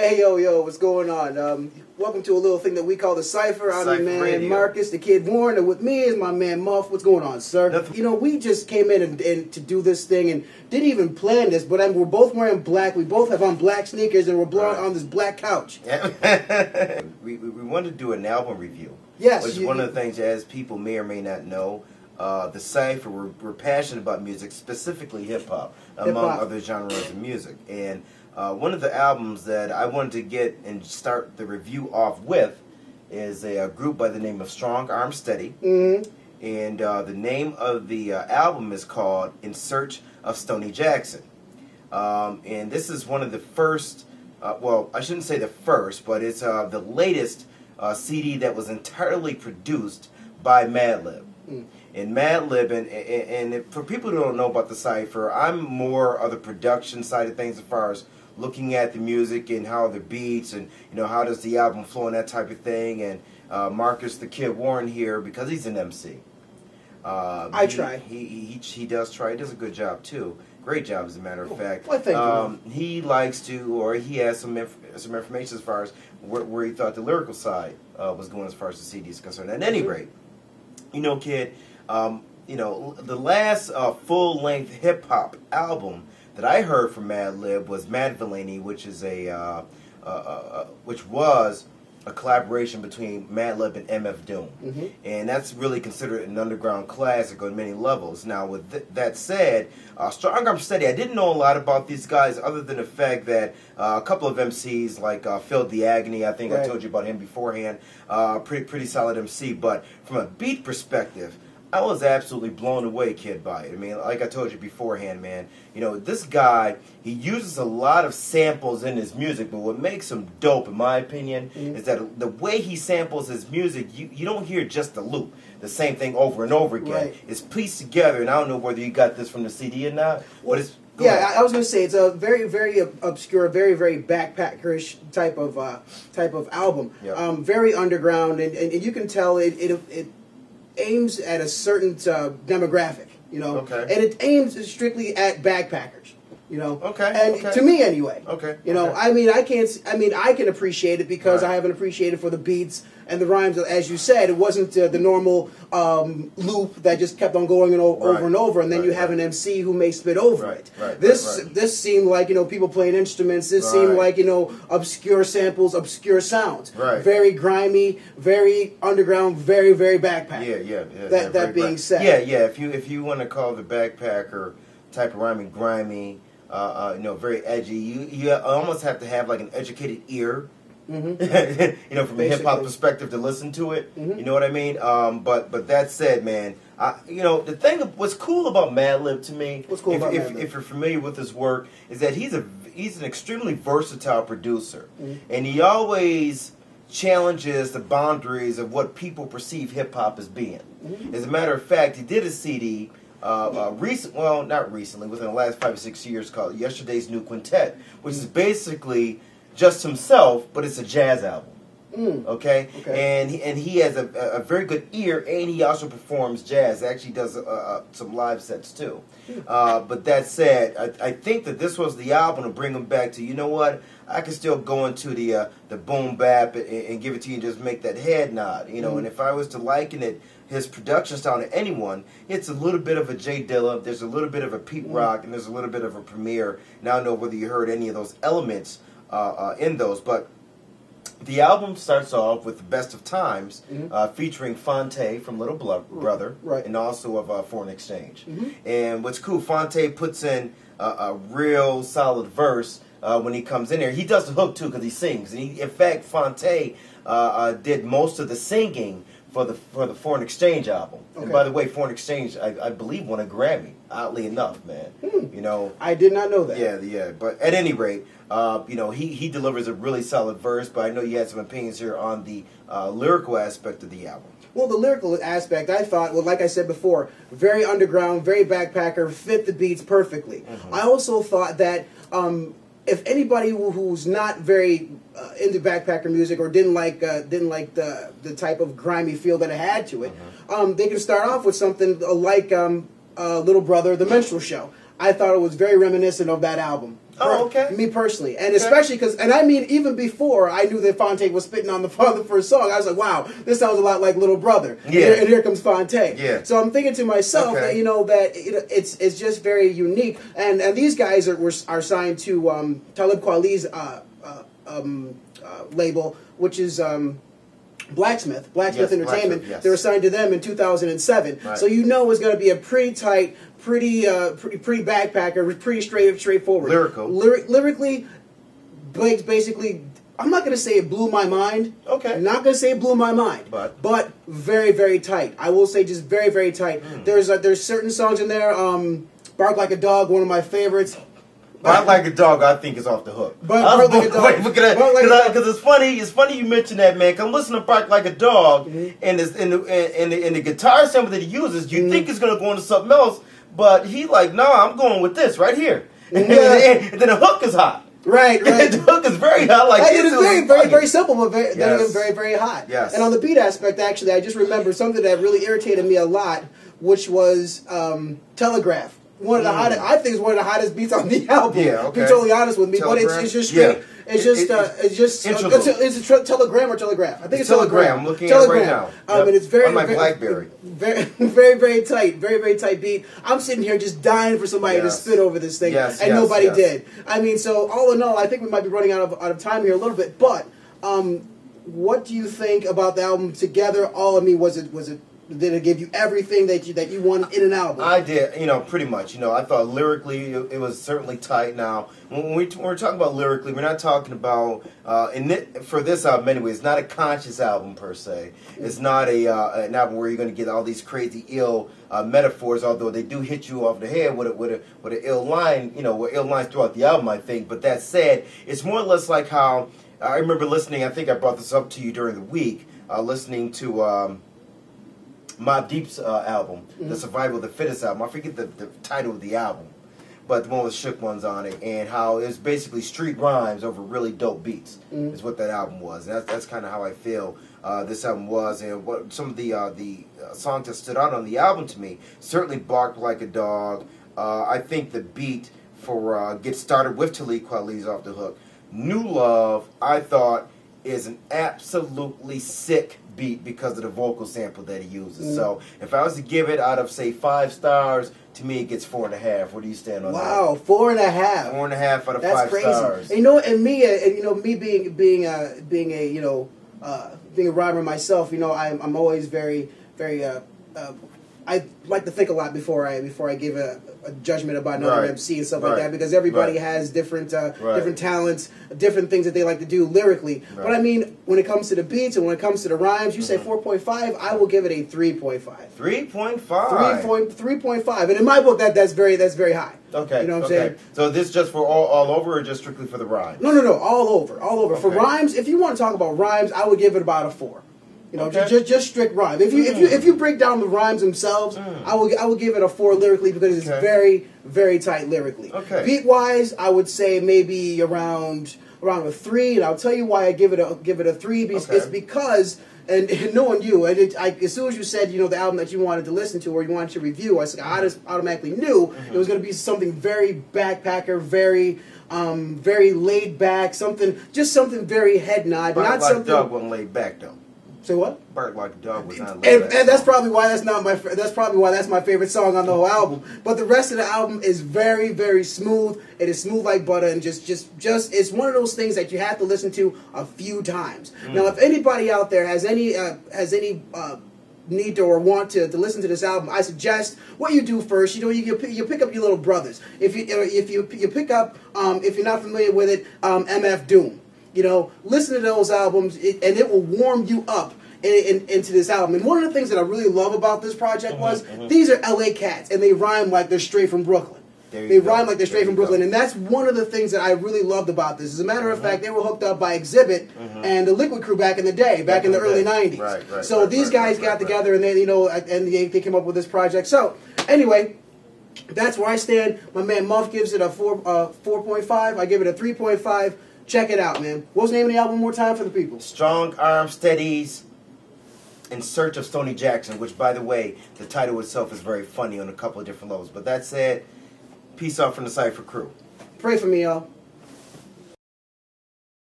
Hey, yo, what's going on? Welcome to a little thing that we call the Cipher. I'm your man Radio. Marcus, the Kid Warren, and with me is my man Muff. What's going on, sir? Nothing. You know, we just came in and to do this thing and didn't even plan this, but we're both wearing black. We both have on black sneakers, and we're on this black couch. Yeah. we wanted to do an album review. Yes. Which is one of the things, as people may or may not know, the Cipher, we're passionate about music, specifically hip-hop, among other genres of music. And one of the albums that I wanted to get and start the review off with is a group by the name of Strong Arm Steady. Mm-hmm. And the name of the album is called In Search of Stoney Jackson. And this is one of the first, well, I shouldn't say the first, but it's the latest CD that was entirely produced by Madlib. Mm. And Madlib, and for people who don't know about the Cipher, I'm more of the production side of things as far as looking at the music and how the beats and, you know, how does the album flow and that type of thing. And Marcus the Kid Warren here, because he's an MC. I try. He does try. He does a good job too. Great job, as a matter of fact. Well, thank you. He likes to, or he has some information as far as where he thought the lyrical side was going as far as the CD is concerned. At any rate, you know, kid, you know, the last full-length hip-hop album that I heard from Madlib was Mad Villainy, which is which was a collaboration between Madlib and MF Doom. Mm-hmm. And that's really considered an underground classic on many levels. Now, with that said, Strong Arm Steady, I didn't know a lot about these guys other than the fact that a couple of MCs, like Phil the Agony, I think I told you about him beforehand, pretty solid MC. But from a beat perspective, I was absolutely blown away, kid, by it. I mean, like I told you beforehand, man, you know, this guy, he uses a lot of samples in his music, but what makes him dope, in my opinion, is that the way he samples his music, you don't hear just a loop, the same thing over and over again. Right. It's pieced together, and I don't know whether you got this from the CD or not, but it's... Yeah, I was going to say it's a very, very obscure, very, very backpackerish type of album. Yep. Very underground, and you can tell it aims at a certain demographic, you know, and it aims strictly at backpackers, you know, and to me anyway, you know, I mean, I can appreciate it because I have an appreciation for the beats and the rhymes. As you said, it wasn't the normal loop that just kept on going over and over, and then you have an MC who may spit over it. This seemed like, you know, people playing instruments. This seemed like, you know, obscure samples, obscure sounds. Very grimy, very underground, very, very backpacker. Yeah. That being said, If you want to call the backpacker type of rhyming grimy, you know, very edgy, you almost have to have like an educated ear. You know, from a hip hop perspective to listen to it. You know what I mean? But that said, man, you know, the thing what's cool about Madlib to me, if you're familiar with his work, is that he's an extremely versatile producer, and he always challenges the boundaries of what people perceive hip hop as being. As a matter of fact, he did a CD. Not recently, within the last 5 or 6 years, called Yesterday's New Quintet, which is basically just himself, but it's a jazz album. And he has a very good ear, and he also performs jazz. Actually does some live sets too. But that said, I think that this was the album to bring him back to, you know what, I can still go into the boom bap and give it to you and just make that head nod, you know. And if I was to liken it, his production style to anyone, it's a little bit of a J Dilla, there's a little bit of a Pete Rock, and there's a little bit of a Premier. Now I don't know whether you heard any of those elements in those, but the album starts off with the Best of Times, featuring Fonte from Little Brother, and also of Foreign Exchange. And what's cool, Fonte puts in a real solid verse when he comes in there. He does the hook too because he sings. And in fact, Fonte did most of the singing for the Foreign Exchange album. And by the way, Foreign Exchange, I believe, won a Grammy. Oddly enough, man. You know, I did not know that. Yeah. But at any rate, you know, he delivers a really solid verse. But I know you had some opinions here on the lyrical aspect of the album. Well, the lyrical aspect, I thought, well, like I said before, very underground, very backpacker, fit the beats perfectly. I also thought that if anybody who's not very into backpacker music or didn't like the type of grimy feel that it had to it, they can start off with something like Little Brother, The Minstrel Show. I thought it was very reminiscent of that album. Oh, okay. Me personally, and especially because, and I mean, even before I knew that Fonte was spitting on the first song, I was like, "Wow, this sounds a lot like Little Brother." Yeah. And here comes Fonte. Yeah. So I'm thinking to myself that it's just very unique, and these guys are signed to Talib Kweli's label, which is Blacksmith Entertainment. Blacksmith, yes. They were signed to them in 2007. Right. So you know it's going to be a pretty tight, pretty backpacker, pretty straightforward. Lyrically, Blake's basically, I'm not going to say it blew my mind. Okay. I'm not going to say it blew my mind. But very, very tight. I will say just very, very tight. There's certain songs in there, Bark Like a Dog, one of my favorites. Bark Like a Dog, I think, is off the hook. Bark Like a Dog. Because it's funny. It's funny you mention that, man. Come listen to Bark Like a Dog, and the guitar sample that he uses, you think it's gonna go into something else, but he like, no, I'm going with this right here, and then the hook is hot. Right. The hook is very hot. Like it is very simple, but very very hot. Yes. And on the beat aspect, actually, I just remember something that really irritated me a lot, which was Telegraph. One of the hottest, I think, it's one of the hottest beats on the album. Yeah, okay. To be totally honest with me, Telegram? But it's just straight. Yeah. It's just it's a telegram or telegraph. I think it's telegram. I'm looking at it right now. And it's very on my BlackBerry. Very tight beat. I'm sitting here just dying for somebody to spit over this thing, and nobody did. I mean, so all in all, I think we might be running out of time here a little bit. But what do you think about the album together? All of me was it. Did it give you everything that you wanted in an album? I did, pretty much. I thought lyrically it was certainly tight. Now, when we're talking about lyrically, we're not talking about, for this album anyway, it's not a conscious album per se. It's not an album where you're going to get all these crazy ill metaphors, although they do hit you off the head with an ill line, with ill lines throughout the album, I think. But that said, it's more or less like how, I remember listening, I think I brought this up to you during the week, listening to Mobb Deep's album, the Survival of the Fittest album. I forget the title of the album, but the one with Shook Ones on it, and how it was basically street rhymes over really dope beats is what that album was. And that's kind of how I feel this album was, and what some of the songs that stood out on the album to me. Certainly Bark Like a Dog. I think the beat for Get Started with Talib Kweli's off the hook. New Love, I thought, is an absolutely sick beat because of the vocal sample that he uses. So if I was to give it out of, say, 5 stars, to me it gets 4.5. Where do you stand on that? Wow, 4.5. 4.5 out of That's 5 crazy. stars. And me being a rhymer myself, I'm always very I like to think a lot before I give a judgment about another MC and stuff like that, because everybody has different talents, different things that they like to do lyrically. But I mean, when it comes to the beats and when it comes to the rhymes, you say 4.5. I will give it a 3.5. 3.5. 3.5. And in my book, that's very high. Okay. You know what I'm saying? So this just for all over, or just strictly for the rhymes? No. All over. Okay. For rhymes, if you want to talk about rhymes, I would give it about a 4. Just strict rhyme. If you break down the rhymes themselves, I will give it a 4 lyrically, because it's very, very tight lyrically. Okay. Beat wise, I would say maybe around a 3, and I'll tell you why I give it a 3. It's because, and knowing you, as soon as you said the album that you wanted to listen to or you wanted to review, I just automatically knew it was going to be something very backpacker, very laid back, something very head nod. Bark Not Like something. Dog wasn't laid back though. Say what? Bark Like a Dog was not laid back. And that's probably why that's my favorite song on the whole album. But the rest of the album is very, very smooth. It is smooth like butter, and just it's one of those things that you have to listen to a few times. Now, if anybody out there has any need to or want to listen to this album, I suggest what you do first. You pick up your little brothers. If you pick up, if you're not familiar with it, MF Doom. Listen to those albums, and it will warm you up into this album. And one of the things that I really love about this project was these are LA cats, and they rhyme like they're straight from Brooklyn. They rhyme like they're straight from Brooklyn, and that's one of the things that I really loved about this. As a matter of fact, they were hooked up by Exhibit and the Liquid Crew back in the day, back in the early 90s. So these guys got together, and they came up with this project. So anyway, that's where I stand. My man Muff gives it a 4.5. I give it a 3.5. Check it out, man. What's the name of the album one more time for the people? Strong Arm Steadies in Search of Stoney Jackson, which, by the way, the title itself is very funny on a couple of different levels. But that said, peace out from the Cipher crew. Pray for me, y'all.